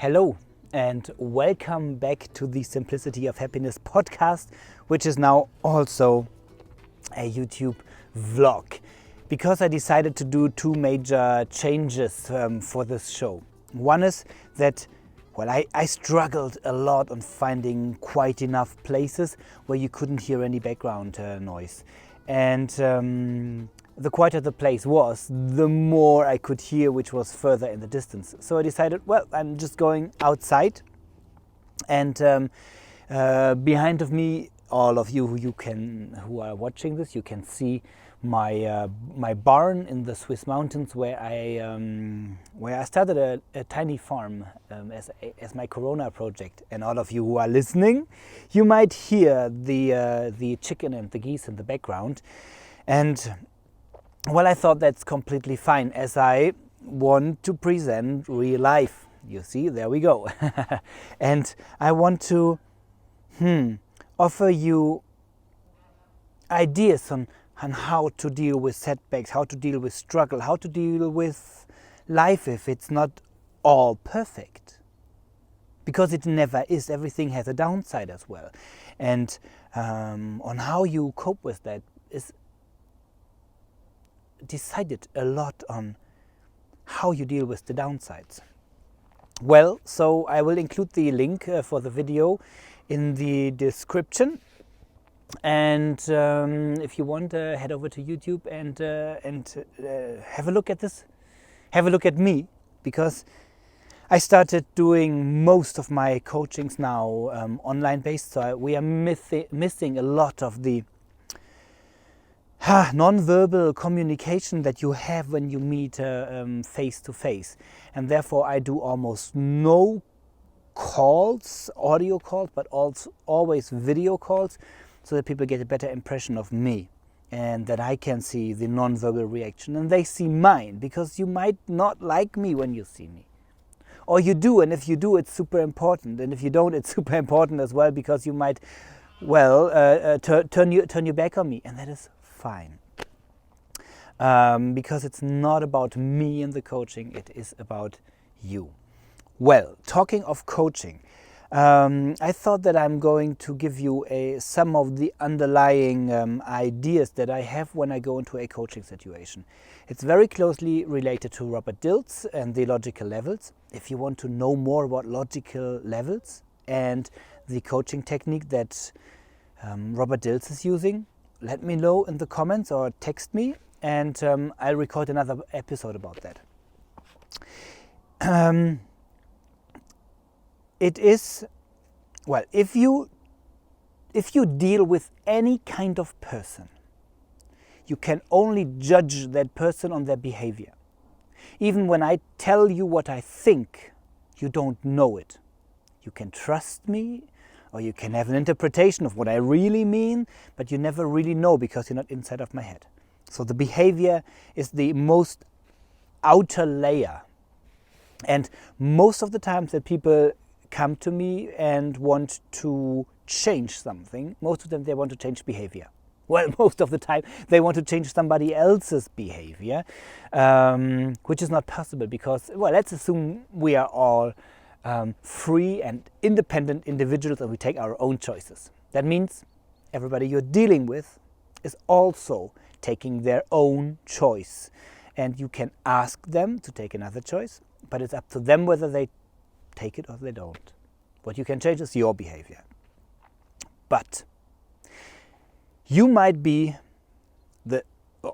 Hello and welcome back to the Simplicity of Happiness podcast, which is now also a YouTube vlog, because I decided to do two major changes for this show. One is that, I struggled a lot on finding quite enough places where you couldn't hear any background noise. And the quieter the place was, the more I could hear, which was further in the distance. So I decided, I'm just going outside, and behind of me, all of you who are watching this, you can see my barn in the Swiss mountains, where I started a tiny farm as my Corona project. And all of you who are listening, you might hear the chicken and the geese in the background. And I thought that's completely fine, as I want to present real life. You see, there we go. And I want to offer you ideas on how to deal with setbacks, how to deal with struggle, how to deal with life if it's not all perfect. Because it never is. Everything has a downside as well. And on how you cope with that is decided a lot on how you deal with the downsides. So I will include the link for the video in the description, and if you want, head over to YouTube and have a look at this. Have a look at me, because I started doing most of my coachings now online based, so we are missing a lot of the non-verbal communication that you have when you meet face to face. And therefore I do almost no calls, audio calls, but also always video calls, so that people get a better impression of me and that I can see the non-verbal reaction and they see mine, because you might not like me when you see me. Or you do, and if you do, it's super important, and if you don't, it's super important as well, because you might turn your back on me, and that is fine, because it's not about me in the coaching, it is about you. Talking of coaching, I thought that I'm going to give you some of the underlying ideas that I have when I go into a coaching situation. It's very closely related to Robert Dilts and the logical levels. If you want to know more about logical levels and the coaching technique that Robert Dilts is using, let me know in the comments or text me, and I'll record another episode about that. It is, if you deal with any kind of person, you can only judge that person on their behavior. Even when I tell you what I think, you don't know it. You can trust me, or you can have an interpretation of what I really mean, but you never really know, because you're not inside of my head. So the behavior is the most outer layer. And most of the times that people come to me and want to change something, most of them, they want to change behavior. Most of the time they want to change somebody else's behavior, which is not possible, because, let's assume we are all free and independent individuals, and we take our own choices. That means everybody you're dealing with is also taking their own choice, and you can ask them to take another choice, but it's up to them whether they take it or they don't. What you can change is your behavior. But you might be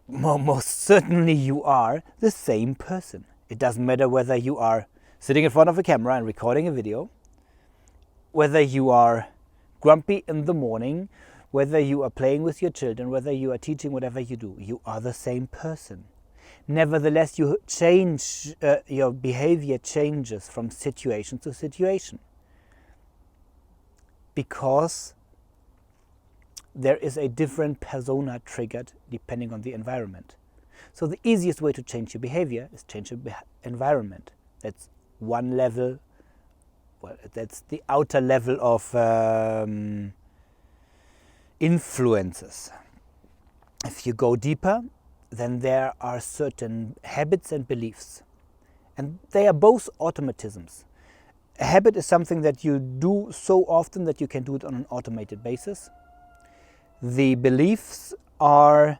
most certainly you are the same person. It doesn't matter whether you are sitting in front of a camera and recording a video, whether you are grumpy in the morning, whether you are playing with your children, whether you are teaching, whatever you do, you are the same person. Nevertheless, you change, your behavior changes from situation to situation, because there is a different persona triggered depending on the environment. So the easiest way to change your behavior is change your environment. That's one level, that's the outer level of influences. If you go deeper, then there are certain habits and beliefs. And they are both automatisms. A habit is something that you do so often that you can do it on an automated basis. The beliefs are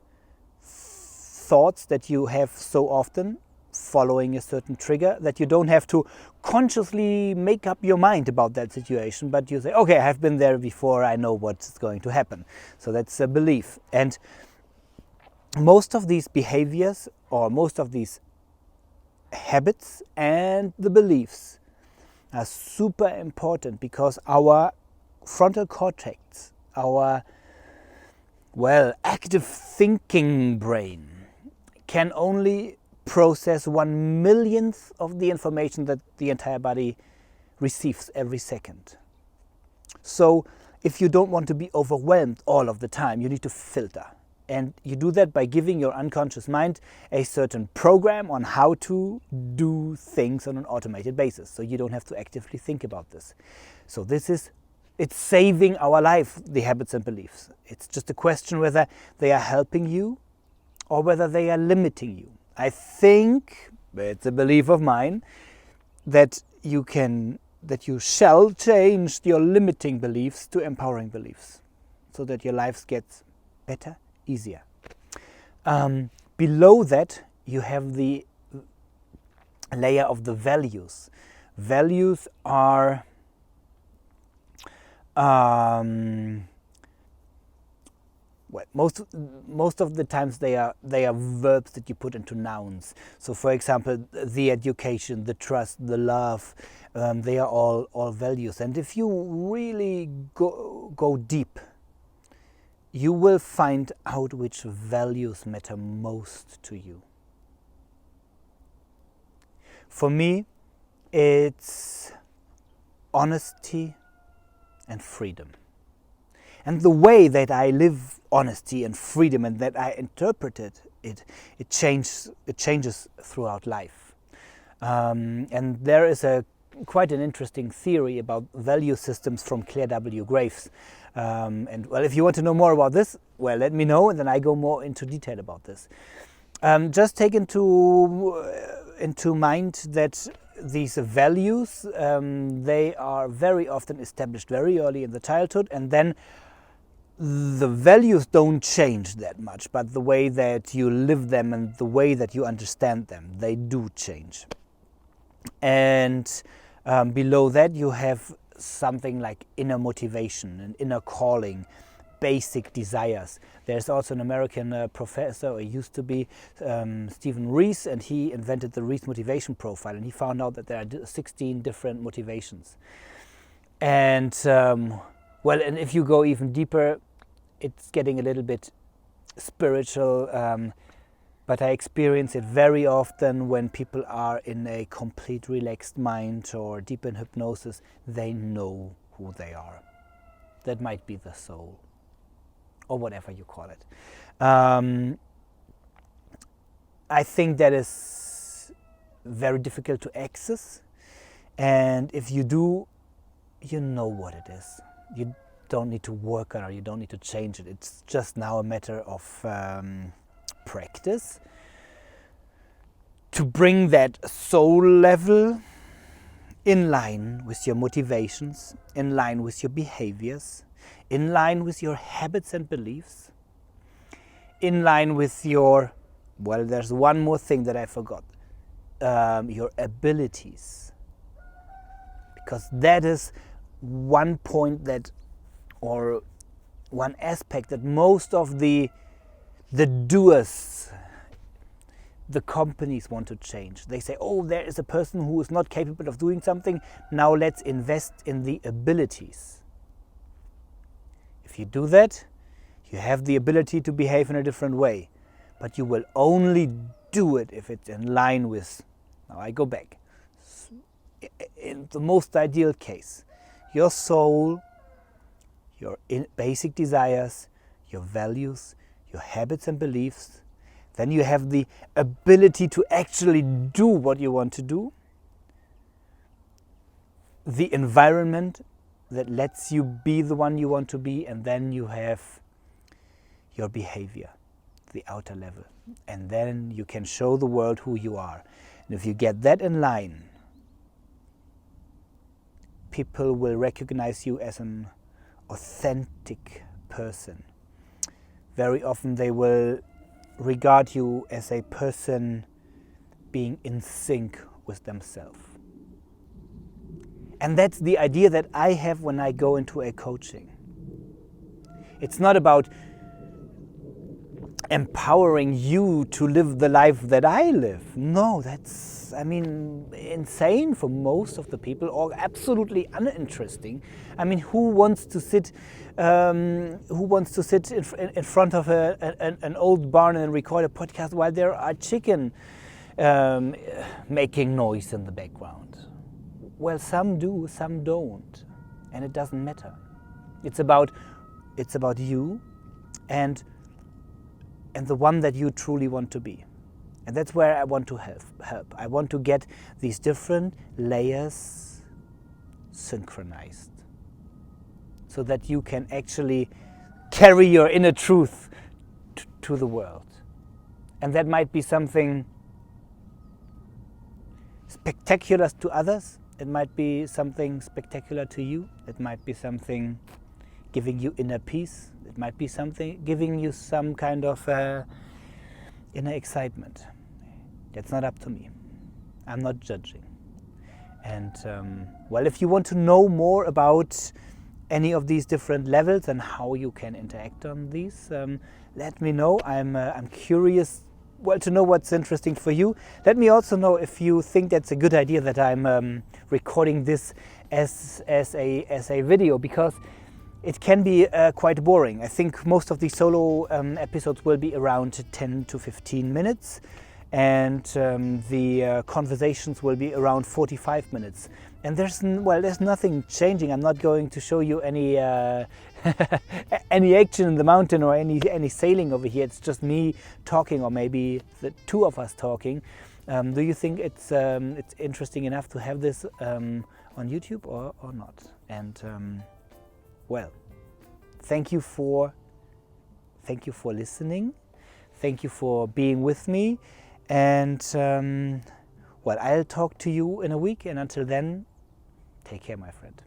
thoughts that you have so often following a certain trigger that you don't have to consciously make up your mind about that situation, but you say, okay, I have been there before, I know what's going to happen. So that's a belief. And most of these behaviors, or most of these habits and the beliefs, are super important because our frontal cortex, our active thinking brain, can only process 1/1,000,000th of the information that the entire body receives every second. So if you don't want to be overwhelmed all of the time, you need to filter. And you do that by giving your unconscious mind a certain program on how to do things on an automated basis. So you don't have to actively think about this. So it's saving our life, the habits and beliefs. It's just a question whether they are helping you or whether they are limiting you. I think, it's a belief of mine, that you shall change your limiting beliefs to empowering beliefs so that your lives get better, easier. Below that, you have the layer of the values. Values are most of the times they are verbs that you put into nouns. So, for example, the education, the trust, the love, they are all values. And if you really go deep, you will find out which values matter most to you. For me, it's honesty and freedom. And the way that I live honesty and freedom and that I interpreted it changes throughout life. And there is quite an interesting theory about value systems from Claire W. Graves. And well, if you want to know more about this, well, let me know, and then I go more into detail about this. Just take into mind that these values, they are very often established very early in the childhood, and then the values don't change that much, but the way that you live them and the way that you understand them, they do change. And below that you have something like inner motivation and inner calling, basic desires. There's also an American professor, or used to be, Stephen Rees, and he invented the Rees motivation profile, and he found out that there are 16 different motivations. And and if you go even deeper, it's getting a little bit spiritual, but I experience it very often when people are in a complete relaxed mind or deep in hypnosis. They know who they are. That might be the soul, or whatever you call it. I think that is very difficult to access, and if you do, you know what it is. You don't need to work on it, or you don't need to change it. It's just now a matter of practice to bring that soul level in line with your motivations, in line with your behaviors, in line with your habits and beliefs, in line with your, there's one more thing that I forgot, your abilities. Because that is one point that, or one aspect that most of the doers, the companies want to change. They say, oh, there is a person who is not capable of doing something, now let's invest in the abilities. If you do that, you have the ability to behave in a different way, but you will only do it if it's in line with, now I go back, in the most ideal case, your soul, your basic desires, your values, your habits and beliefs. Then you have the ability to actually do what you want to do. The environment that lets you be the one you want to be, and then you have your behavior, the outer level. And then you can show the world who you are. And if you get that in line, people will recognize you as an authentic person. Very often they will regard you as a person being in sync with themselves. And that's the idea that I have when I go into a coaching. It's not about empowering you to live the life that I live. No, that's, insane for most of the people, or absolutely uninteresting. Who wants to sit in front of an old barn and record a podcast while there are chicken making noise in the background? Well, some do, some don't, and it doesn't matter. It's about you and the one that you truly want to be. And that's where I want to help. I want to get these different layers synchronized so that you can actually carry your inner truth to the world. And that might be something spectacular to others. It might be something spectacular to you. It might be something giving you inner peace. It might be something giving you some kind of inner excitement. That's not up to me. I'm not judging. And if you want to know more about any of these different levels and how you can interact on these, let me know. I'm curious to know what's interesting for you. Let me also know if you think that's a good idea that I'm recording this as a video, because it can be quite boring. I think most of the solo episodes will be around 10 to 15 minutes, and the conversations will be around 45 minutes. And there's nothing changing. I'm not going to show you any any action in the mountain or any sailing over here. It's just me talking, or maybe the two of us talking. Do you think it's interesting enough to have this on YouTube or not? And thank you for listening. Thank you for being with me. And I'll talk to you in a week. And until then, take care, my friend.